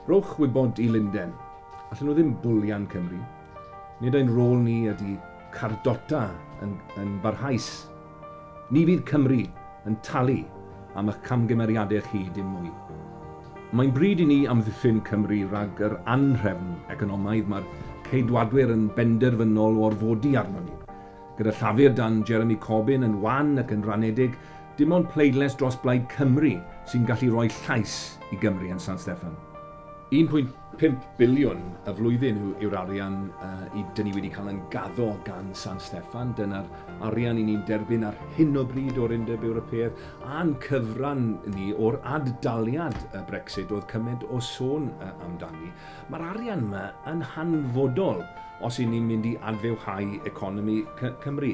Rowch wybod i Lundain, allan nhw ddim bwlian Cymru. Nid ein rôl ni ydy cardota yn barhaus. Ni fydd Cymru yn talu am eich camgymeriadau chi dim mwy. Mae'n bryd i ni amddiffyn Cymru rhag yr anhrefn economaidd mae'r ceidwadwyr yn benderfynol o orfodi arno ni. Gyda Llafur dan Jeremy Corbyn yn wan ac yn ranedig, dim ond pleidles dros Blaid Cymru sy'n gallu rhoi llais i Gymru yn San Steffan. 1.5 biliwn y flwyddyn yw'r arian dyn ni wedi cael yn gaddo gan San Steffan. Dyna'r arian i ni'n derbyn ar hyn o bryd o'r Undeb Ewropeaidd a'n cyfran ni o'r addaliad y Brexit oedd cymryd o sôn amdani. Mae'r arian yma yn hanfodol os i ni'n mynd i adfewhau economi Cymru.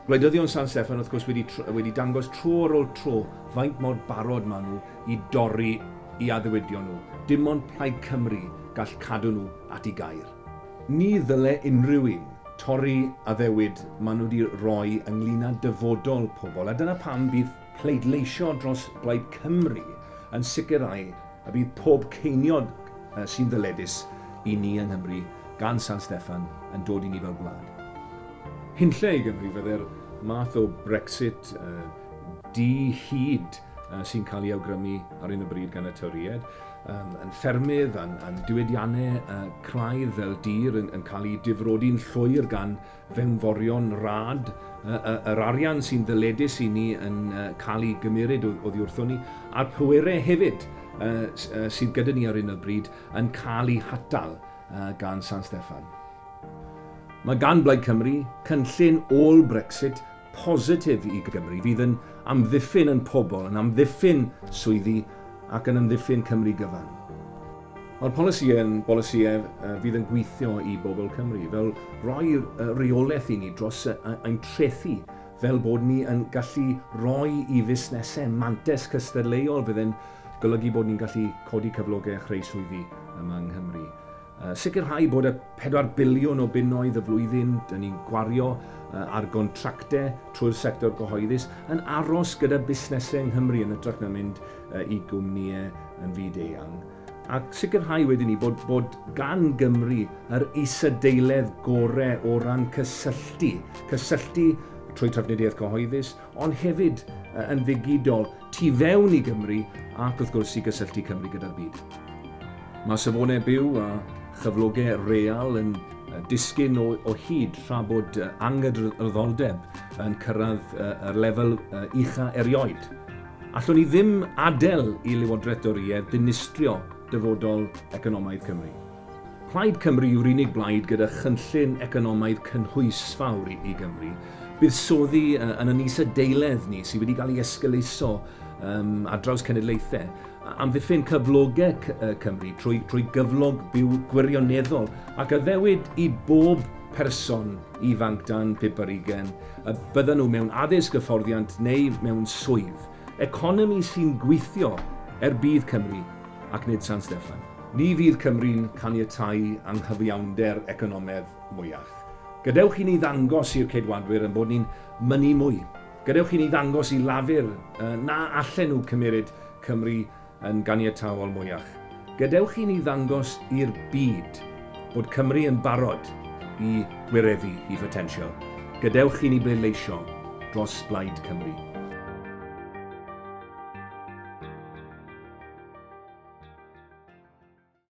Gwleidyddion San Steffan wrth gwrs wedi dangos tro ar ôl tro faint mor barod maen nhw i dorri i addewidio nhw. Dim ond Plaid Cymru gall cadw nhw at ei gair. Ni ddyle unrhyw un torri addewid maen nhw wedi rhoi ynglŷn â dyfodol pobl. A dyna pam bydd pleidleisio dros Blaid Cymru yn sicrhau a bydd pob ceiniog sy'n ddyledus i ni yng Nghymru gan San Steffan yn dod i ni fel gwlad. Hynlle i Gymru fyddai'r math o Brexit di-hyd sy'n cael ei awgrymu ar un o bryd gan y Toriaidd, yn ffermydd, yn diwydiannau craidd fel dir yn cael ei difrodi'n llwyr gan fewnforion rad, yr arian sy'n ddyledus i ni yn cael ei gymeryd oddi wrthon ni, a'r pwerau hefyd sydd gyda ni ar un o bryd yn cael ei hatal gan San Steffan. Mae gan Blaid Cymru cynllun ôl Brexit positif i Gymru, fydd yn amddiffyn yn pobl, yn amddiffyn swyddi ac yn amddiffyn Cymru gyfan. Mae'r polisïau fydd yn gweithio i bobl Cymru fel rhoi reolaeth i ni dros ein trethu fel bod ni yn gallu rhoi i fusnesau mantes cystadleuol fydd yn golygu bod ni'n gallu codi cyflogau a chreu swyddi yma yng Nghymru. Sicrhau bod y 4 biliwn o bunnoedd y flwyddyn dyn ni'n gwario ar gontractau trwy'r sector gyhoeddus yn aros gyda busnesau yng Nghymru yn ytrach na mynd i gwmnïau yn fyd-eang. Ac sicrhau wedyn ni bod gan Gymru yr isadeiledd gorau o ran cysylltu trwy trafnidiaeth gyhoeddus, ond hefyd yn ddigidol tu fewn i Gymru ac wrth gwrs i gysylltu Cymru gyda'r byd. Mae safonau byw a chyflogau real yn disgyn o hyd tra bod angydraddoldeb yn cyrraedd y lefel ucha erioed. Allwn ni ddim adael i Lywodraeth Toriaidd dinistrio dyfodol economaidd Cymru. Plaid Cymru yw'r unig blaid gyda chynllun economaidd cynhwysfawr i Gymru. Buddsoddi yn y isadeiledd ni sydd wedi cael ei esgeuluso ar draws cenedlaethau, amddiffyn cyflogau Cymru trwy gyflog byw gwirioneddol ac addewid i bob person ifanc dan 50 bydden nhw mewn addysg hyfforddiant neu mewn swydd. Economi sy'n gweithio bydd Cymru ac nid San Steffan. Ni fydd Cymru'n caniatáu anghyfiawnder economaidd mwyach. Gadewch i ni ddangos i'r ceidwadwyr yn bod ni'n mynnu mwy. Gadewch i ni ddangos i Llafur na allan nhw cymeryd Cymru yn ganiatawol mwyach. Gadewch i ni ddangos i'r byd bod Cymru yn barod i gwireddu i potensial. Gadewch i ni bleidleisio dros Blaid Cymru.